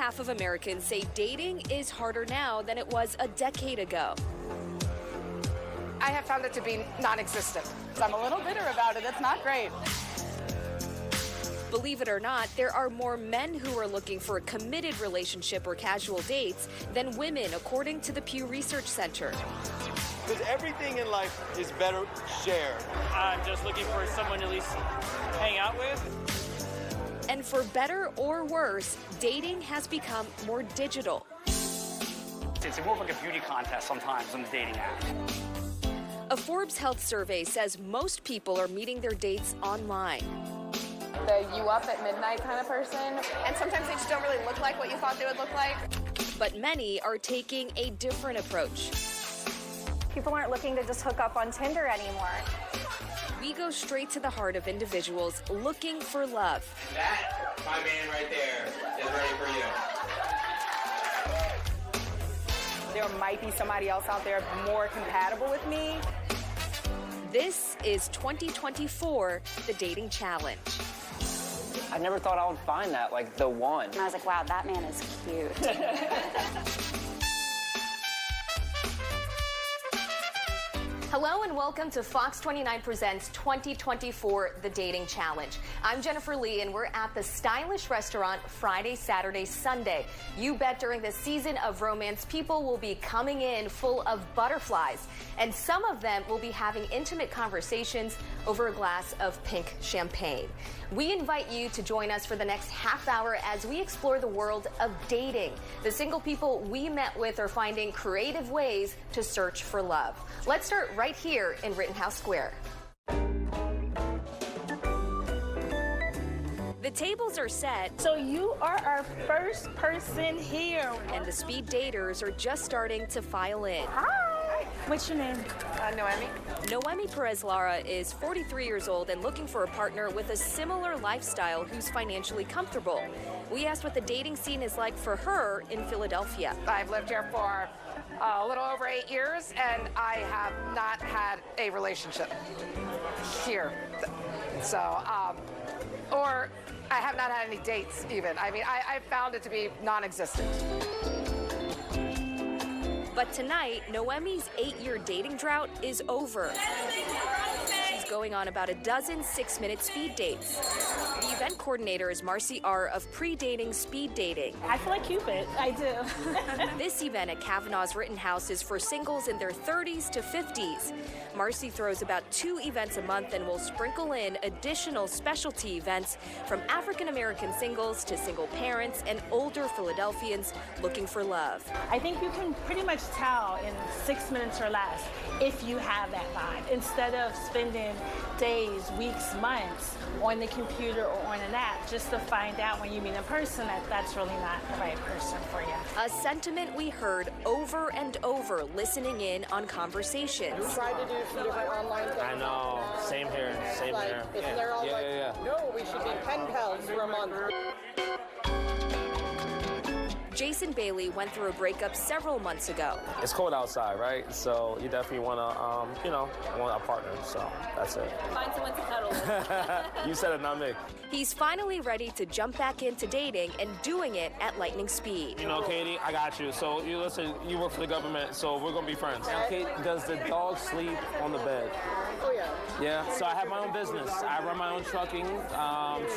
half of Americans say dating is harder now than it was a decade ago. I have found it to be non-existent. I'm a little bitter about it. It's not great. Believe it or not, there are more men who are looking for a committed relationship or casual dates than women, according to the Pew Research Center. Because everything in life is better shared. I'm just looking for someone to at least hang out with. And for better or worse, dating has become more digital. It's more of like a beauty contest sometimes on the dating app. A Forbes health survey says most people are meeting their dates online. The you up at midnight kind of person. And sometimes they just don't really look like what you thought they would look like. But many are taking a different approach. People aren't looking to just hook up on Tinder anymore. We go straight to the heart of individuals looking for love. That, my man right there, is ready for you. There might be somebody else out there more compatible with me. This is 2024, the Dating Challenge. I never thought I would find that, like, the one. And I was like, wow, that man is cute. Hello and welcome to Fox 29 Presents 2024, The Dating Challenge. I'm Jennifer Lee and we're at the stylish restaurant Friday, Saturday, Sunday. You bet during this season of romance, people will be coming in full of butterflies. And some of them will be having intimate conversations over a glass of pink champagne. We invite you to join us for the next half hour as we explore the world of dating. The single people we met with are finding creative ways to search for love. Let's start right here in Rittenhouse Square. The tables are set. So you are our first person here. And the speed daters are just starting to file in. Hi. What's your name? Noemi. Noemi Perez-Lara is 43 years old and looking for a partner with a similar lifestyle who's financially comfortable. We asked what the dating scene is like for her in Philadelphia. I've lived here for a little over 8 years, and I have not had a relationship here. So, or I have not had any dates even. I mean, I found it to be non-existent. But tonight, Noemi's 8-year dating drought is over. She's going on about a dozen 6-minute speed dates. The event coordinator is Marcy R. of Pre-Dating Speed Dating. I feel like Cupid. I do. This event at Kavanaugh's Rittenhouse is for singles in their 30s to 50s. Marcy throws about 2 events a month and will sprinkle in additional specialty events from African-American singles to single parents and older Philadelphians looking for love. I think you can pretty much tell in 6 minutes or less if you have that vibe. Instead of spending days, weeks, months on the computer or on an app just to find out when you meet a person that that's really not the right person for you. A sentiment we heard over and over listening in on conversations. We tried to do some different online things. I know. Same here. Same here. And they're all no, we should be pen pals for a month. Jason Bailey went through a breakup several months ago. It's cold outside, right? So you definitely want to, want a partner. So that's it. Find someone to cuddle. You said it, not me. He's finally ready to jump back into dating and doing it at lightning speed. You know, Katie, I got you. So you listen, you work for the government, so we're going to be friends. Now, Kate, does the dog sleep on the bed? Oh, yeah. Yeah, so I have my own business. I run my own trucking.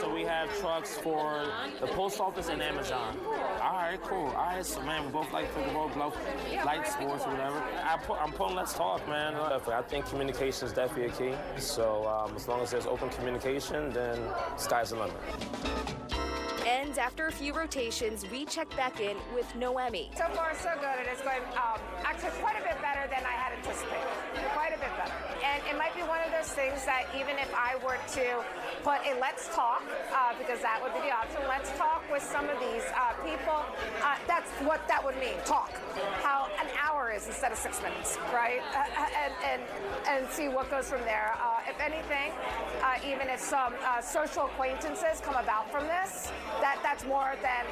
So we have trucks for the post office and Amazon. All right, cool. All right, so man, we both like football, both like sports or whatever. I'm pulling let's talk, man. I think communication is definitely a key. So as long as there's open communication, then sky's the limit. And after a few rotations, we check back in with Noemi. So far, so good. It is going actually quite a bit better than I had anticipated. Quite a bit better. And it might be one of those things that even if I were to put a let's talk, because that would be the option, let's talk with some of these people, that's what that would mean, talk. How an hour is instead of 6 minutes, right? And see what goes from there. if anything, even if some social acquaintances come about from this, that's more than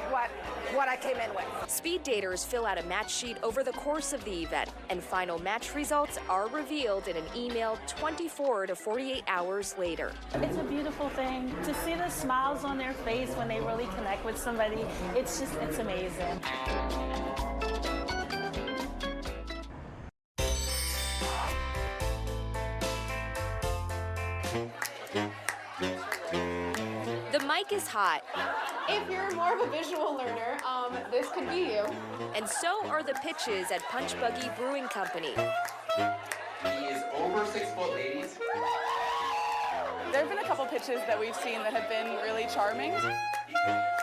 what I came in with. Speed daters fill out a match sheet over the course of the event, and final match results are revealed in an email 24 to 48 hours later. It's a beautiful thing to see the smiles on their face when they really connect with somebody. It's amazing. The mic is hot. If you're more of a visual learner, this could be you. And so are the pitches at Punch Buggy Brewing Company. He is over 6 foot, ladies. There have been a couple pitches that we've seen that have been really charming.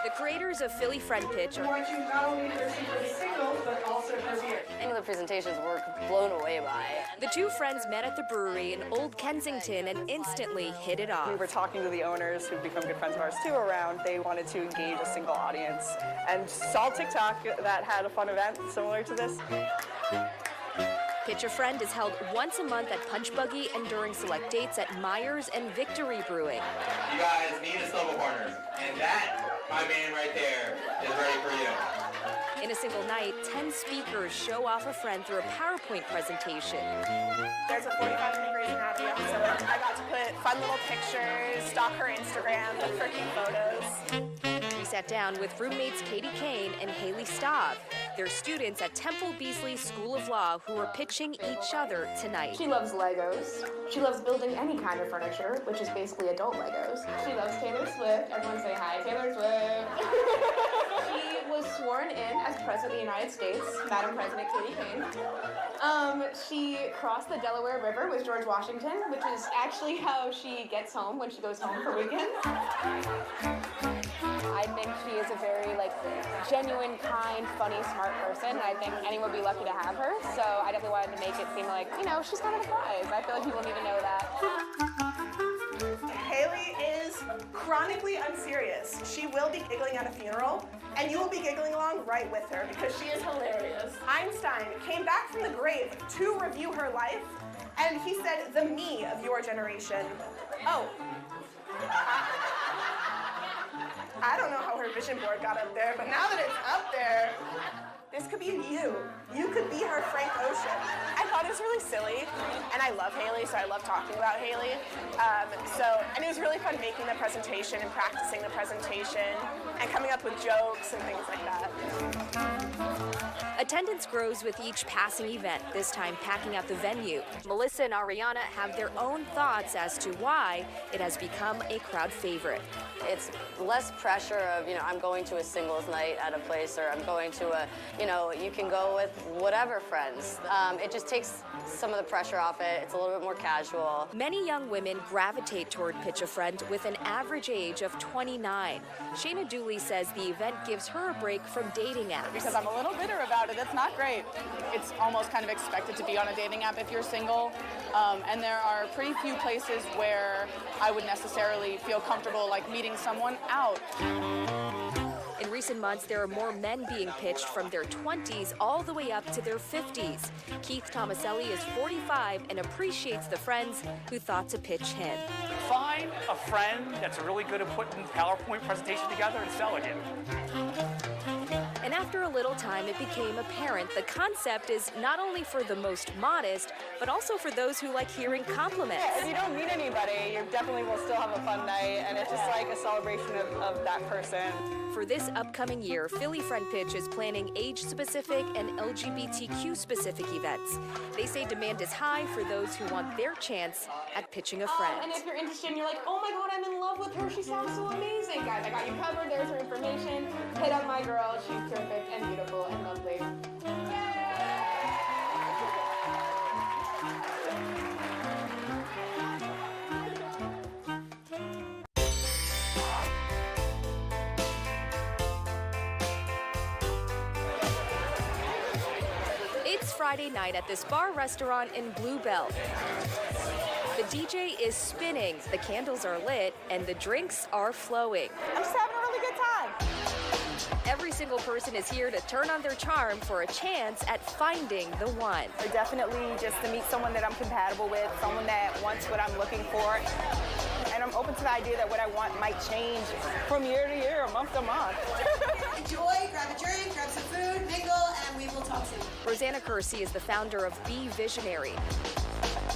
The creators of Philly Friend Pitch I want you not only to see for the singles, but also for here. Any of the presentations were blown away by. The two friends met at the brewery in Old Kensington and instantly hit it off. We were talking to the owners, who've become good friends of ours too, around. They wanted to engage a single audience and saw TikTok that had a fun event similar to this. Pitch a Friend is held once a month at Punch Buggy and during select dates at Myers and Victory Brewing. You guys need a snowball partner, and that, my man right there, is ready for you. In a single night, 10 speakers show off a friend through a PowerPoint presentation. There's a 45-minute Grey's Anatomy episode. I got to put fun little pictures, stalk her Instagram, look for cute photos. We sat down with roommates Katie Kane and Haley Staub. They're students at Temple Beasley School of Law who are pitching each other tonight. She loves Legos. She loves building any kind of furniture, which is basically adult Legos. She loves Taylor Swift. Everyone say hi, Taylor Swift. She was sworn in as President of the United States, Madam President Katie Kane. She crossed the Delaware River with George Washington, which is actually how she gets home when she goes home for weekends. I think she is a very genuine, kind, funny, smart person, and I think anyone would be lucky to have her. So I definitely wanted to make it seem like, she's kind of a prize. I feel like people need to know that. Haley is chronically unserious. She will be giggling at a funeral, and you will be giggling along right with her because she is hilarious. Einstein came back from the grave to review her life, and he said, the me of your generation. Oh. I don't know how her vision board got up there, but now that it's up there, this could be you. You could be her Frank Ocean. I thought it was really silly, and I love Haley, so I love talking about Haley. And it was really fun making the presentation and practicing the presentation and coming up with jokes and things like that. Attendance grows with each passing event, this time packing out the venue. Melissa and Ariana have their own thoughts as to why it has become a crowd favorite. It's less pressure of, I'm going to a singles night at a place, or I'm going to a, you can go with whatever friends. It just takes some of the pressure off it. It's a little bit more casual. Many young women gravitate toward Pitch a Friend with an average age of 29. Shayna Dooley says the event gives her a break from dating apps. Because I'm a little bitter about it. It's not great. It's almost kind of expected to be on a dating app if you're single. And there are pretty few places where I would necessarily feel comfortable meeting someone out. In recent months, there are more men being pitched from their 20s all the way up to their 50s. Keith Tomaselli is 45 and appreciates the friends who thought to pitch him. Find a friend that's really good at putting PowerPoint presentation together and selling it. And after a little time, it became apparent the concept is not only for the most modest, but also for those who like hearing compliments. Yeah, if you don't meet anybody, you definitely will still have a fun night, and it's just like a celebration of that person. For this upcoming year, Philly Friend Pitch is planning age-specific and LGBTQ-specific events. They say demand is high for those who want their chance at pitching a friend. And if you're interested and you're like, oh my God, I'm in love with her, she sounds so amazing. Guys, I got you covered, there's her information. Hit up my girl, she's perfect and beautiful and lovely. It's Friday night at this bar restaurant in Bluebell. The DJ is spinning, the candles are lit, and the drinks are flowing. I'm just having a really good time. Every single person is here to turn on their charm for a chance at finding the one. Or definitely just to meet someone that I'm compatible with, someone that wants what I'm looking for. And I'm open to the idea that what I want might change from year to year, month to month. Enjoy, grab a drink, grab some food, mingle, and we will talk soon. Rosanna Kersey is the founder of Be Visionary.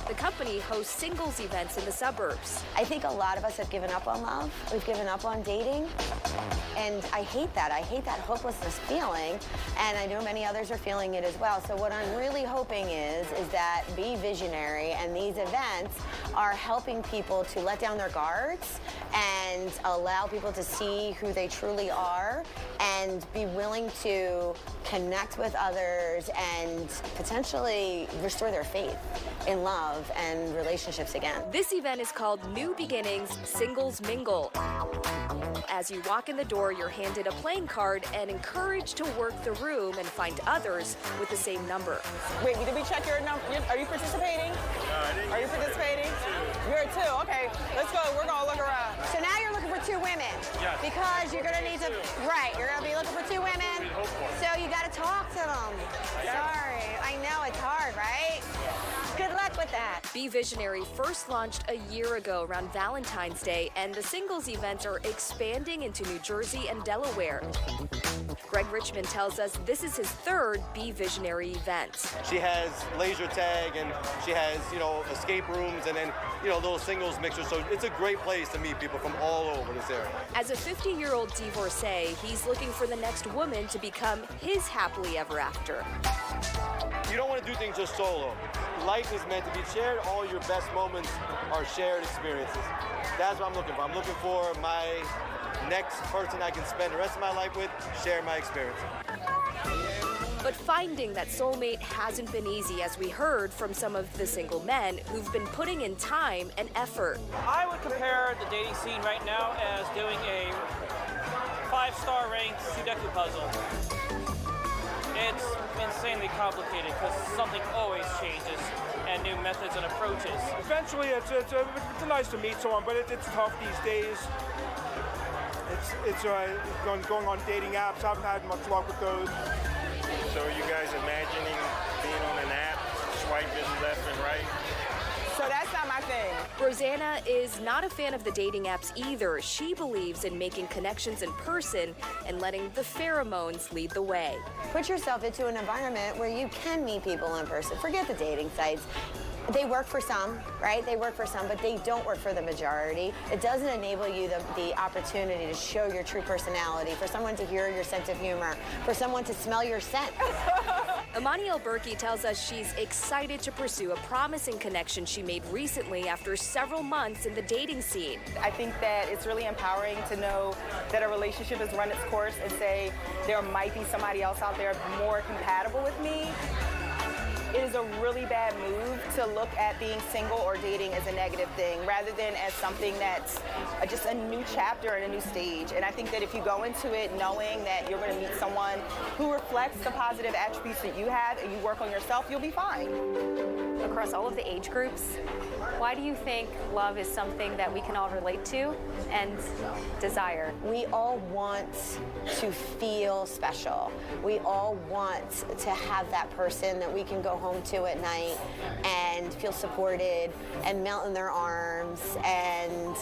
The company hosts singles events in the suburbs. I think a lot of us have given up on love. We've given up on dating. And I hate that. I hate that hopelessness feeling. And I know many others are feeling it as well. So what I'm really hoping is that Be Visionary and these events are helping people to let down their guards and allow people to see who they truly are and be willing to connect with others and potentially restore their faith in love and relationships again. This event is called New Beginnings Singles Mingle. As you walk in the door, you're handed a playing card and encouraged to work the room and find others with the same number. Wait, did we check your number? Are you participating? Are you participating? You're a 2. Okay, let's go. We're going to look around. So now you're looking for 2 women. Yes. Because you're going to need to, right, you're going to be looking for 2 women. So you got to talk to them. Sorry, I know it's hard, right? Good luck with that. Be Visionary first launched a year ago around Valentine's Day, and the singles events are expanding into New Jersey and Delaware. Greg Richmond tells us this is his 3rd Be Visionary event. She has laser tag and she has, escape rooms and then, little singles mixers. So it's a great place to meet people from all over this area. As a 50-year-old divorcee, he's looking for the next woman to become his happily ever after. You don't want to do things just solo. Life is meant to be shared. All your best moments are shared experiences. That's what I'm looking for. I'm looking for my next person I can spend the rest of my life with, share my experience. But finding that soulmate hasn't been easy, as we heard from some of the single men who've been putting in time and effort. I would compare the dating scene right now as doing a 5-star ranked Sudoku puzzle. It's insanely complicated because something always changes and new methods and approaches. Eventually, it's nice to meet someone, but it's tough these days. It's going on dating apps. I haven't had much luck with those. So are you guys imagining being on an app, swiping left and right? So that's not my thing. Rosanna is not a fan of the dating apps either. She believes in making connections in person and letting the pheromones lead the way. Put yourself into an environment where you can meet people in person. Forget the dating sites. They work for some, right? They work for some, but they don't work for the majority. It doesn't enable you the opportunity to show your true personality, for someone to hear your sense of humor, for someone to smell your scent. Amani El-Burki tells us she's excited to pursue a promising connection she made recently after several months in the dating scene. I think that it's really empowering to know that a relationship has run its course and say there might be somebody else out there more compatible with me. It is a really bad move to look at being single or dating as a negative thing rather than as something that's just a new chapter and a new stage. And I think that if you go into it knowing that you're going to meet someone who reflects the positive attributes that you have and you work on yourself, you'll be fine. Across all of the age groups, why do you think love is something that we can all relate to and desire? We all want to feel special. We all want to have that person that we can go home to at night and feel supported and melt in their arms and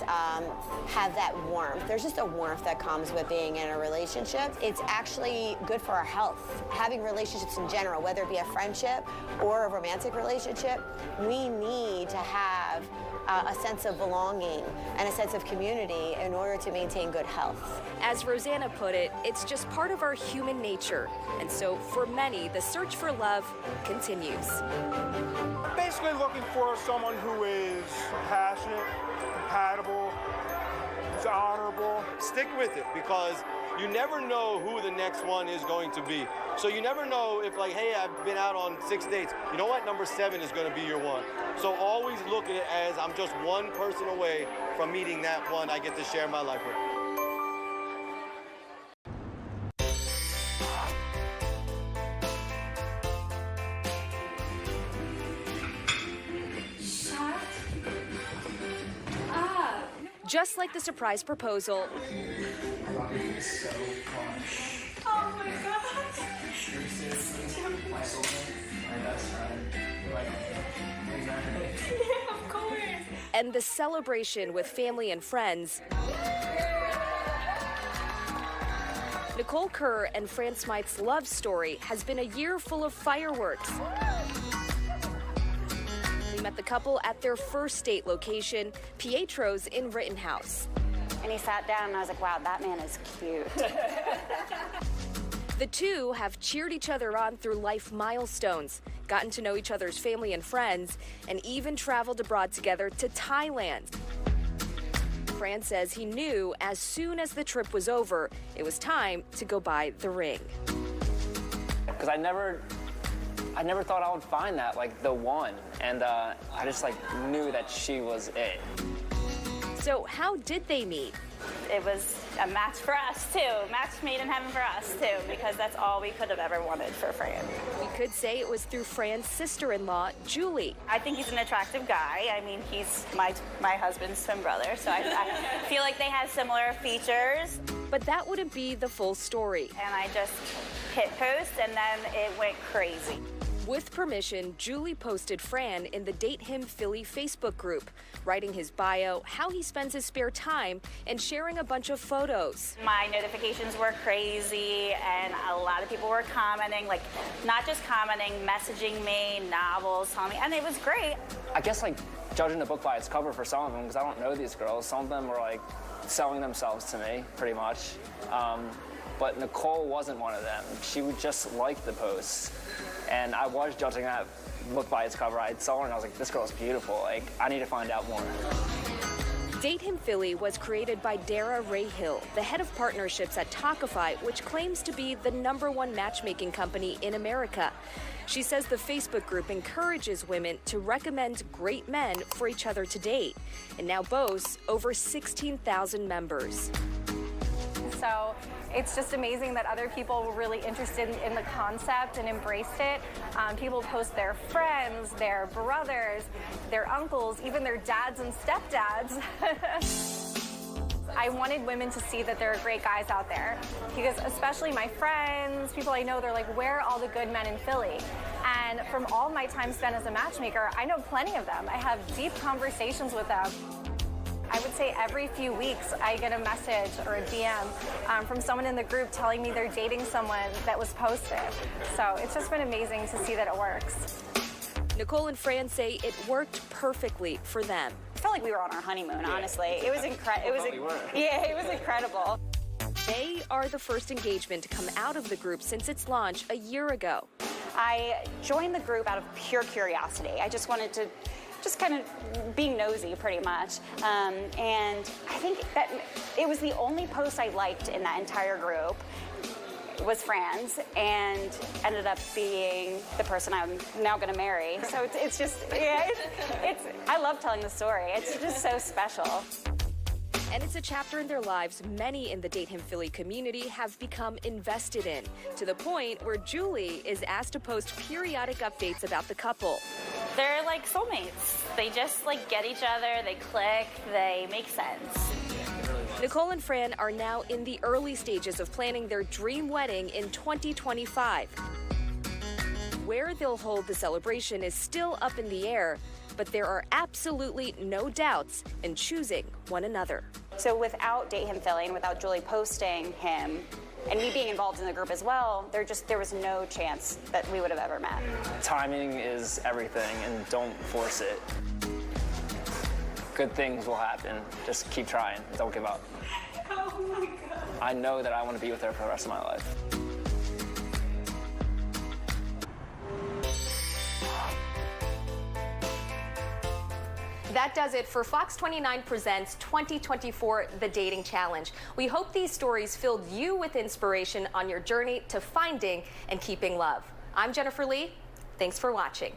have that warmth. There's just a warmth that comes with being in a relationship. It's actually good for our health. Having relationships in general, whether it be a friendship or a romantic relationship, we need to have a sense of belonging and a sense of community in order to maintain good health. As Rosanna put it, it's just part of our human nature. And so for many, the search for love continues. Basically looking for someone who is passionate, compatible, is honorable. Stick with it because you never know who the next one is going to be. So you never know if hey, I've been out on 6 dates. You know what? Number 7 is going to be your one. So always look at it as I'm just one person away from meeting that one I get to share my life with. Just like the surprise proposal, So fun. Oh my gosh. You're seriously my soulmate, my best friend. Exactly. Yeah, of course. And the celebration with family and friends. Nicole Kerr and Fran Smythe's love story has been a year full of fireworks. We met the couple at their first date location, Pietro's in Rittenhouse. And he sat down and I was like, wow, that man is cute. The two have cheered each other on through life milestones, gotten to know each other's family and friends, and even traveled abroad together to Thailand. Fran says he knew as soon as the trip was over, it was time to go buy the ring. Because I never thought I would find that, like, the one. And I just, like, knew that she was it. So how did they meet? It was a match for us, too. Match made in heaven for us, too, because that's all we could have ever wanted for Fran. We could say it was through Fran's sister-in-law, Julie. I think he's an attractive guy. I mean, he's my husband's twin brother, so I feel like they have similar features. But that wouldn't be the full story. And I just hit post, and then it went crazy. With permission, Julie posted Fran in the Date Him Philly Facebook group, writing his bio, how he spends his spare time, and sharing a bunch of photos. My notifications were crazy, and a lot of people were commenting, like, not just commenting, messaging me, novels, telling me, and it was great. I guess, like, judging the book by its cover for some of them, because I don't know these girls. Some of them were, like, selling themselves to me, pretty much. But Nicole wasn't one of them. She would just like the posts. And I was judging that book by its cover. I saw her and I was like, this girl's beautiful. Like, I need to find out more. Date Him Philly was created by Dara Rayhill, the head of partnerships at Talkify, which claims to be the #1 matchmaking company in America. She says the Facebook group encourages women to recommend great men for each other to date, and now boasts over 16,000 members. So it's just amazing that other people were really interested in the concept and embraced it. People post their friends, their brothers, their uncles, even their dads and stepdads. I wanted women to see that there are great guys out there, because especially my friends, people I know, they're like, where are all the good men in Philly? And from all my time spent as a matchmaker, I know plenty of them. I have deep conversations with them. I would say every few weeks I get a message or a DM from someone in the group telling me they're dating someone that was posted. So it's just been amazing to see that it works. Nicole and Fran say it worked perfectly for them. I felt like we were on our honeymoon, honestly. It was incredible. It was incredible. They are the first engagement to come out of the group since its launch a year ago. I joined the group out of pure curiosity. I just wanted to kind of being nosy, pretty much. And I think that it was the only post I liked in that entire group was Fran's, and ended up being the person I'm now going to marry. So it's just, yeah, I love telling the story. It's just so special. And it's a chapter in their lives many in the Date Him Philly community have become invested in, to the point where Julie is asked to post periodic updates about the couple. They're like soulmates. They just like get each other, they click, they make sense. Nicole and Fran are now in the early stages of planning their dream wedding in 2025. Where they'll hold the celebration is still up in the air, but there are absolutely no doubts in choosing one another. So without Date Him Philly and without Julie posting him, and me being involved in the group as well, there was no chance that we would have ever met. Timing is everything, and don't force it. Good things will happen. Just keep trying. Don't give up. Oh my God. I know that I want to be with her for the rest of my life. That does it for Fox 29 Presents 2024 The Dating Challenge. We hope these stories filled you with inspiration on your journey to finding and keeping love. I'm Jennifer Lee. Thanks for watching.